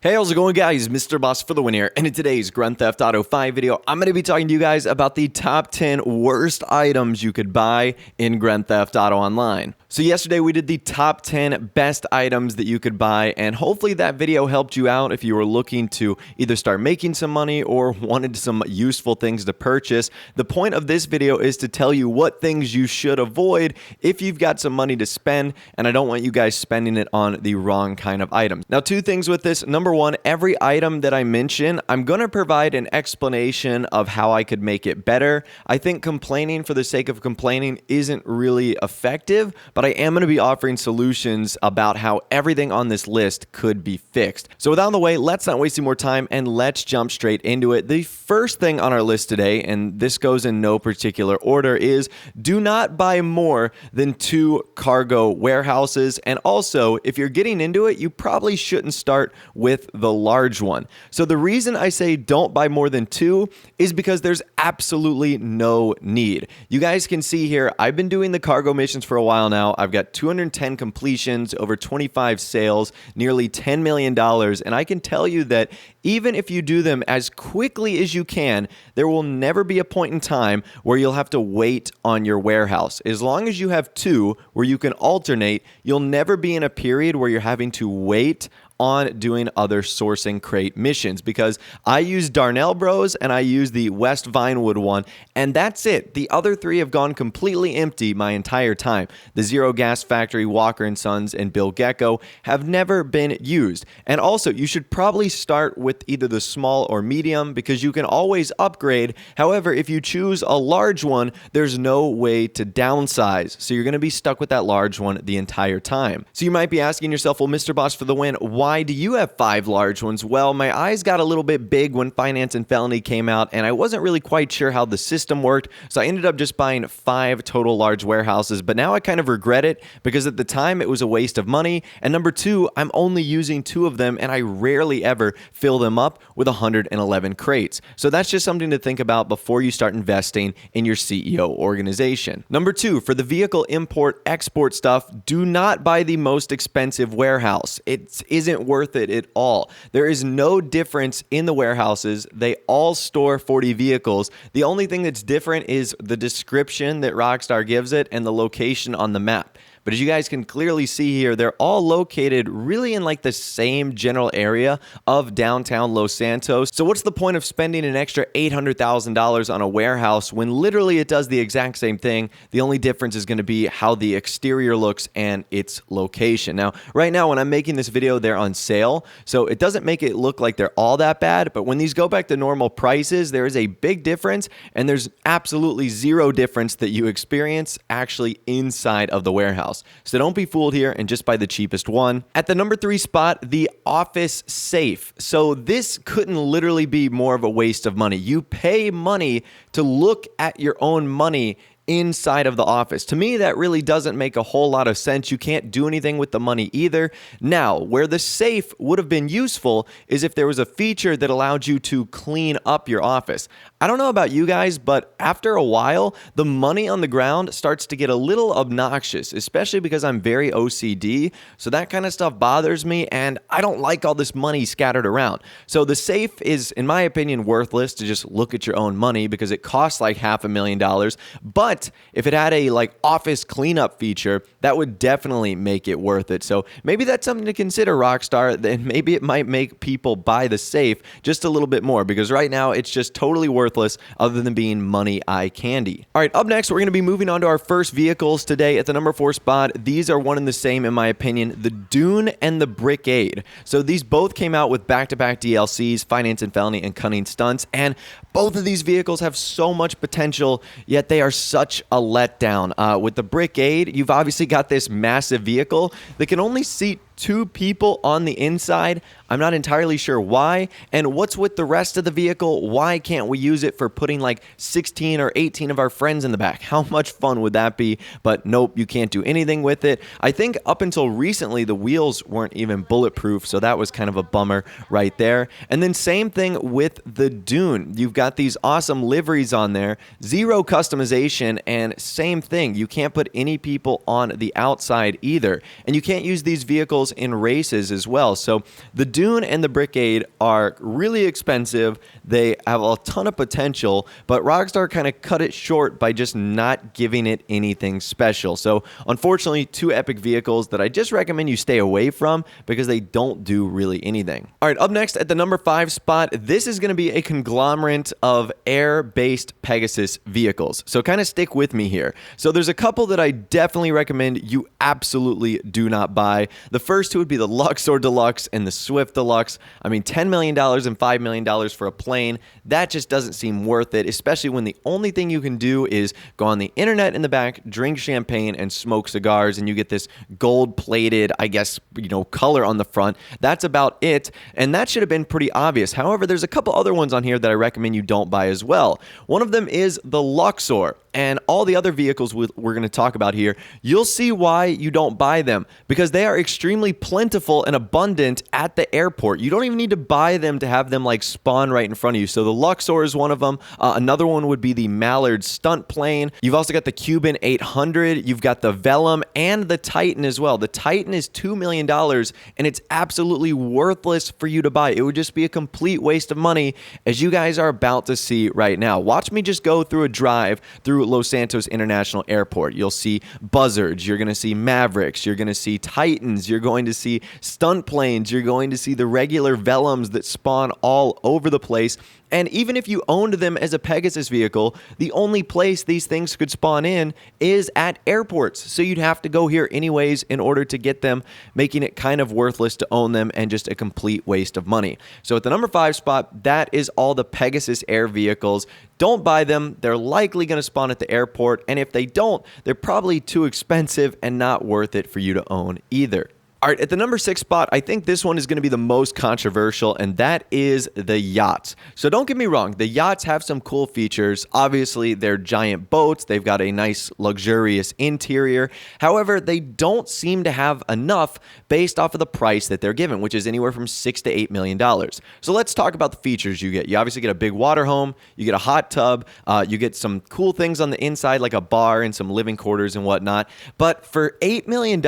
Hey, how's it going, guys? Mr. Boss for the win here, and in today's Grand Theft Auto 5 video, I'm going to be talking to you guys about the top 10 worst items you could buy in Grand Theft Auto Online. So yesterday we did the top 10 best items that you could buy, and hopefully that video helped you out if you were looking to either start making some money or wanted some useful things to purchase. The point of this video is to tell you what things you should avoid if you've got some money to spend, and I don't want you guys spending it on the wrong kind of items. Now, two things with this. Number one, every item that I mention, I'm going to provide an explanation of how I could make it better. I think complaining for the sake of complaining isn't really effective, but I am going to be offering solutions about how everything on this list could be fixed. So with that out of the way, let's not waste any more time and let's jump straight into it. The first thing on our list today, and this goes in no particular order, is do not buy more than 2 cargo warehouses. And also, if you're getting into it, you probably shouldn't start with the large one. So the reason I say don't buy more than 2 is because there's absolutely no need. You guys can see here, I've been doing the cargo missions for a while now. I've got 210 completions, over 25 sales, nearly $10 million. And I can tell you that even if you do them as quickly as you can, there will never be a point in time where you'll have to wait on your warehouse. As long as you have 2 where you can alternate, you'll never be in a period where you're having to wait on doing other sourcing crate missions, because I use Darnell Bros and I use the West Vinewood one, and that's it. The other 3 have gone completely empty my entire time. The Zero Gas Factory, Walker & Sons, and Bill Gecko have never been used. And also, you should probably start with either the small or medium because you can always upgrade. However, if you choose a large one, there's no way to downsize. So you're going to be stuck with that large one the entire time. So you might be asking yourself, well, Mr. Boss for the win, why do you have 5 large ones? Well, my eyes got a little bit big when Finance and Felony came out, and I wasn't really quite sure how the system worked, so I ended up just buying 5 total large warehouses, but now I kind of regret it because at the time it was a waste of money, and number 2, I'm only using 2 of them, and I rarely ever fill them up with 111 crates. So that's just something to think about before you start investing in your CEO organization. Number 2, for the vehicle import-export stuff, do not buy the most expensive warehouse. It isn't worth it at all. There is no difference in the warehouses. They all store 40 vehicles. The only thing that's different is the description that Rockstar gives it and the location on the map. But as you guys can clearly see here, they're all located really in like the same general area of downtown Los Santos. So what's the point of spending an extra $800,000 on a warehouse when literally it does the exact same thing? The only difference is going to be how the exterior looks and its location. Now, right now when I'm making this video, they're on sale. So it doesn't make it look like they're all that bad. But when these go back to normal prices, there is a big difference, and there's absolutely zero difference that you experience actually inside of the warehouse. So don't be fooled here and just buy the cheapest one. At the number 3 spot, the office safe. So this couldn't literally be more of a waste of money. You pay money to look at your own money inside of the office. To me, that really doesn't make a whole lot of sense. You can't do anything with the money either. Now, where the safe would have been useful is if there was a feature that allowed you to clean up your office. I don't know about you guys, but after a while, the money on the ground starts to get a little obnoxious, especially because I'm very OCD. So that kind of stuff bothers me, and I don't like all this money scattered around. So the safe is, in my opinion, worthless to just look at your own money because it costs like $500,000. But if it had a like office cleanup feature, that would definitely make it worth it. So maybe that's something to consider, Rockstar. Then maybe it might make people buy the safe just a little bit more, because right now it's just totally worthless other than being money eye candy. All right, up next, we're going to be moving on to our first vehicles today. At the number 4 spot, these are one and the same in my opinion, the Dune and the Brickade. So these both came out with back-to-back DLCs, Finance and Felony and Cunning Stunts, and both of these vehicles have so much potential, yet they are such a letdown. With the Brickade, you've obviously got this massive vehicle that can only seat 2 people on the inside. I'm not entirely sure why. And what's with the rest of the vehicle? Why can't we use it for putting like 16 or 18 of our friends in the back? How much fun would that be? But nope, you can't do anything with it. I think up until recently, the wheels weren't even bulletproof, so that was kind of a bummer right there. And then same thing with the Dune. You've got these awesome liveries on there, zero customization, and same thing. You can't put any people on the outside either. And you can't use these vehicles vehicles in races as well. So the Dune and the Brickade are really expensive. They have a ton of potential, but Rockstar kind of cut it short by just not giving it anything special. So unfortunately, two epic vehicles that I just recommend you stay away from because they don't do really anything. All right, up next at the number 5 spot, this is going to be a conglomerate of air-based Pegasus vehicles. So kind of stick with me here. So there's a couple that I definitely recommend you absolutely do not buy. The first two would be the Luxor Deluxe and the Swift Deluxe. I mean, $10 million and $5 million for a plane, that just doesn't seem worth it, especially when the only thing you can do is go on the internet in the back, drink champagne, and smoke cigars, and you get this gold-plated, I guess, color on the front. That's about it, and that should have been pretty obvious. However, there's a couple other ones on here that I recommend you don't buy as well. One of them is the Luxor. And all the other vehicles we're going to talk about here, you'll see why you don't buy them, because they are extremely plentiful and abundant at the airport. You don't even need to buy them to have them like spawn right in front of you. So the Luxor is one of them. Another one would be the Mallard stunt plane. You've also got the Cuban 800. You've got the Vellum and the Titan as well. The Titan is $2 million, and it's absolutely worthless for you to buy. It would just be a complete waste of money, as you guys are about to see right now. Watch me just go through a drive through Los Santos International Airport. You'll see Buzzards, you're going to see Mavericks, you're going to see Titans, you're going to see stunt planes, you're going to see the regular Vellums that spawn all over the place. And even if you owned them as a Pegasus vehicle, the only place these things could spawn in is at airports. So you'd have to go here anyways in order to get them, making it kind of worthless to own them and just a complete waste of money. So at the number 5 spot, that is all the Pegasus Air vehicles. Don't buy them. They're likely going to spawn at the airport. And if they don't, they're probably too expensive and not worth it for you to own either. All right, at the number 6 spot, I think this one is going to be the most controversial, and that is the Yacht. So don't get me wrong, the Yachts have some cool features. Obviously, they're giant boats. They've got a nice, luxurious interior. However, they don't seem to have enough based off of the price that they're given, which is anywhere from $6 to $8 million. So let's talk about the features you get. You obviously get a big water home. You get a hot tub. You get some cool things on the inside, like a bar and some living quarters and whatnot. But for $8 million,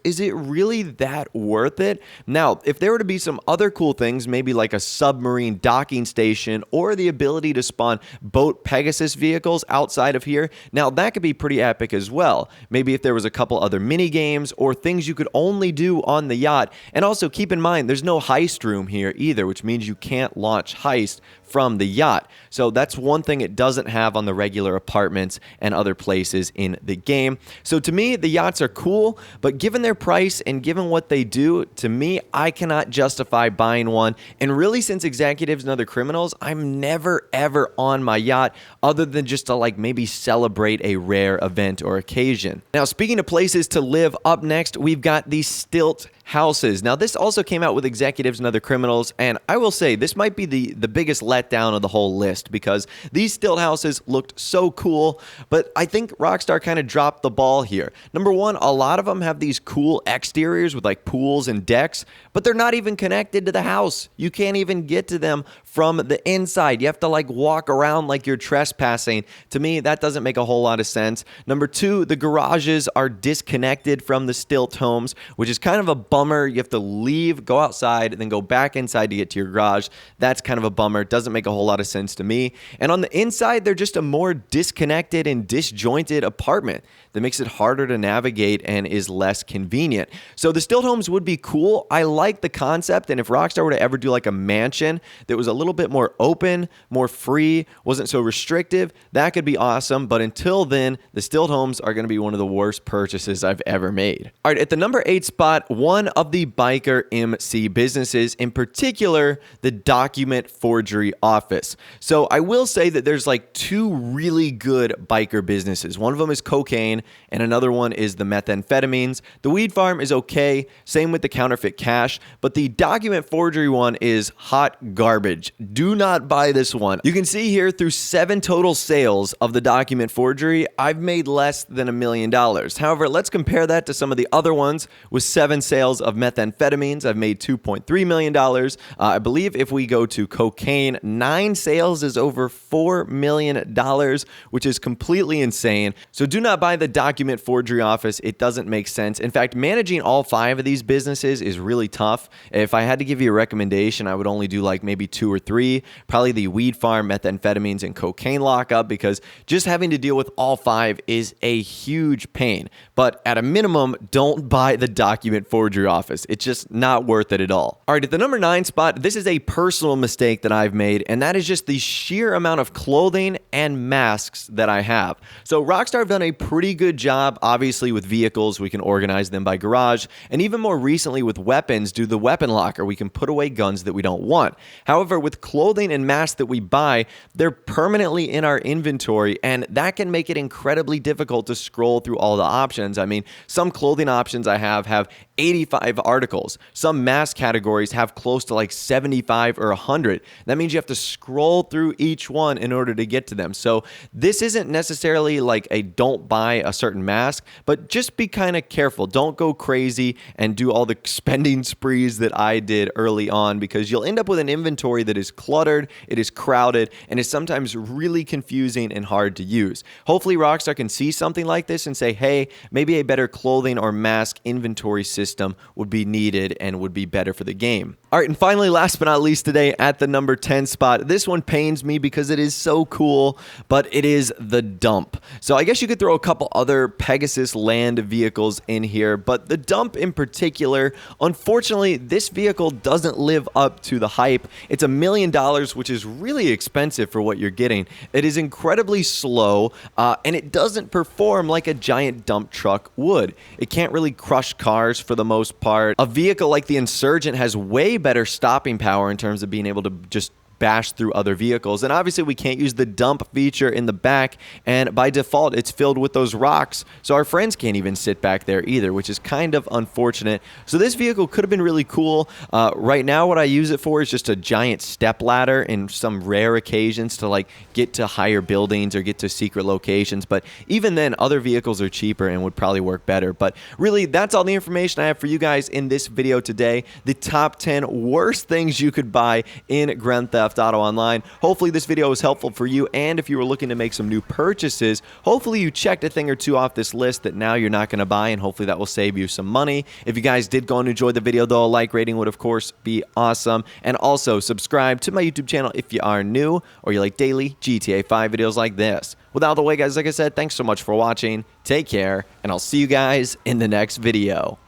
is it really that worth it? Now, if there were to be some other cool things, maybe like a submarine docking station or the ability to spawn boat Pegasus vehicles outside of here, now that could be pretty epic as well. Maybe if there was a couple other mini games or things you could only do on the Yacht. And also keep in mind, there's no heist room here either, which means you can't launch heist from the Yacht. So that's one thing it doesn't have on the regular apartments and other places in the game. So to me, the Yachts are cool, but given their price and given what they do, to me, I cannot justify buying one. And really, since executives and other criminals, I'm never ever on my Yacht other than just to like maybe celebrate a rare event or occasion. Now, speaking of places to live, up next, we've got the Stilt Houses. Now, this also came out with executives and other criminals, and I will say this might be the biggest letdown of the whole list because these Stilt Houses looked so cool, but I think Rockstar kind of dropped the ball here. Number one, a lot of them have these cool exteriors with like pools and decks, but they're not even connected to the house. You can't even get to them from the inside. You have to like walk around like you're trespassing. To me, that doesn't make a whole lot of sense. Number two, the garages are disconnected from the Stilt homes, which is kind of a bummer. You have to leave, go outside, and then go back inside to get to your garage. That's kind of a bummer. It doesn't make a whole lot of sense to me. And on the inside, they're just a more disconnected and disjointed apartment that makes it harder to navigate and is less convenient. So the Stilt homes would be cool. I like the concept, and if Rockstar were to ever do like a mansion that was a little bit more open, more free, wasn't so restrictive, that could be awesome. But until then, the Stilt homes are going to be one of the worst purchases I've ever made. All right, at the number 8 spot, one of the biker MC businesses, in particular, the document forgery office. So I will say that there's like two really good biker businesses. One of them is cocaine, and another one is the methamphetamines. The weed farm is okay, same with the counterfeit cash, but the document forgery one is hot garbage. Do not buy this one. You can see here through 7 total sales of the document forgery, I've made less than $1 million. However, let's compare that to some of the other ones. With 7 sales of methamphetamines, I've made $2.3 million. I believe if we go to cocaine, 9 sales is over $4 million, which is completely insane. So do not buy the document forgery office, it doesn't make sense. In fact, managing all 5 of these businesses is really tough. If I had to give you a recommendation, I would only do like maybe 2 or 3, probably the weed farm, methamphetamines, and cocaine lockup, because just having to deal with all 5 is a huge pain. But at a minimum, don't buy the document forgery office. It's just not worth it at all. All right, at the number 9 spot, this is a personal mistake that I've made, and that is just the sheer amount of clothing and masks that I have. So Rockstar have done a pretty good job, obviously, with vehicles. We can organize them by garage, and even more recently with weapons, do the weapon locker. We can put away guns that we don't want. However, with clothing and masks that we buy, they're permanently in our inventory, and that can make it incredibly difficult to scroll through all the options. I mean, some clothing options I have 85 articles. Some mask categories have close to like 75 or 100. That means you have to scroll through each one in order to get to them. So this isn't necessarily like a don't buy a certain mask, but just be kind of careful. Don't go crazy and do all the spending sprees that I did early on, because you'll end up with an inventory that is cluttered, it is crowded, and is sometimes really confusing and hard to use. Hopefully Rockstar can see something like this and say, hey, maybe a better clothing or mask inventory system would be needed and would be better for the game. All right, and finally, last but not least today, at the number 10 spot, this one pains me because it is so cool, but it is the dump. So I guess you could throw a couple other Pegasus land vehicles in here, but the dump in particular, unfortunately, this vehicle doesn't live up to the hype. It's $1 million, which is really expensive for what you're getting. It is incredibly slow, and it doesn't perform like a giant dump truck would. It can't really crush cars for the most part. A vehicle like the Insurgent has way better stopping power in terms of being able to just bash through other vehicles. And obviously we can't use the dump feature in the back, and by default it's filled with those rocks, so our friends can't even sit back there either, which is kind of unfortunate. So this vehicle could have been really cool. Right now what I use it for is just a giant step ladder in some rare occasions to like get to higher buildings or get to secret locations, but even then other vehicles are cheaper and would probably work better. But really, that's all the information I have for you guys in this video today. The top 10 worst things you could buy in Grand Theft Auto Online. Hopefully this video was helpful for you, and if you were looking to make some new purchases, hopefully you checked a thing or two off this list that now you're not going to buy, and hopefully that will save you some money. If you guys did go and enjoy the video though, a like rating would of course be awesome, and also subscribe to my YouTube channel if you are new or you like daily GTA 5 videos like this. With out of the way, guys, like I said, thanks so much for watching, take care, and I'll see you guys in the next video.